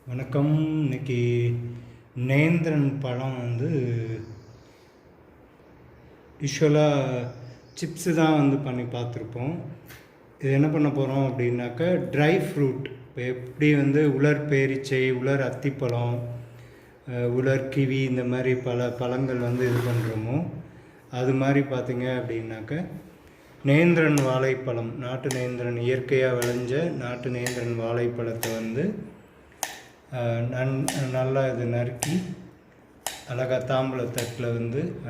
வணக்கம். இன்னைக்கு நேந்திரன் பழம் யூஸ்வலாக சிப்ஸு தான் பண்ணி பார்த்துருப்போம். இது என்ன பண்ண போகிறோம் அப்படின்னாக்கா, ட்ரை ஃப்ரூட் இப்போ எப்படி உலர் பேரிச்சை, உலர் அத்திப்பழம், உலர் கிவி, இந்த மாதிரி பல பழங்கள் இது பண்ணுறோமோ, அது மாதிரி பார்த்திங்க அப்படின்னாக்கா நேந்திரன் வாழைப்பழம், நாட்டு நேந்திரன், இயற்கையாக விளைஞ்ச நாட்டு நேந்திரன் வாழைப்பழத்தை நல்லா இது நறுக்கி அழகாக தாம்பூலத்தட்டில்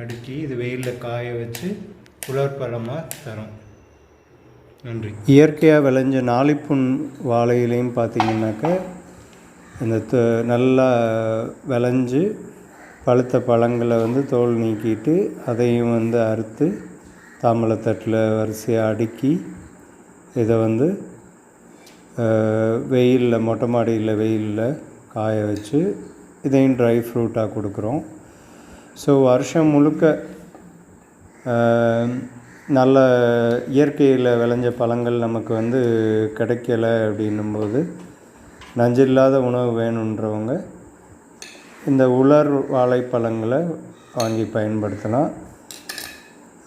அடுக்கி இது வெயிலில் காய வச்சு உலர்பழமாக தரோம். நன்றி. இயற்கையாக விளைஞ்ச நாளிப்புண் வாழையிலையும் பார்த்திங்கனாக்கா இந்த நல்லா விளைஞ்சு பழுத்த பழங்களை தோல் நீக்கிட்டு அதையும் அறுத்து தாம்பூலத்தட்டில் வரிசையாக அடுக்கி இதை வெயிலில், மொட்டை மாடியில் வெயிலில் காய வச்சு இதையும் ட்ரை ஃப்ரூட்டாக கொடுக்குறோம். ஸோ வருஷம் முழுக்க நல்ல இயற்கையில் விளைஞ்ச பழங்கள் நமக்கு கிடைக்கலை அப்படின்னும்போது, நஞ்சில்லாத உணவு வேணுன்றவங்க இந்த உலர் வாழைப்பழங்களை வாங்கி பயன்படுத்தலாம்.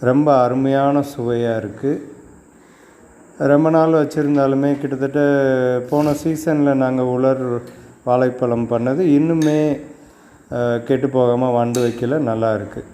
ரொம்ப அருமையான சுவையாக இருக்குது. ரொம்ப நாள் வச்சுருந்தாலுமே, கிட்டத்தட்ட போன சீசனில் நாங்கள் உலர் வாழைப்பழம் பண்ணது இன்னுமே கெட்டு போகாமல் வண்டு வைக்கல, நல்லா இருக்குது.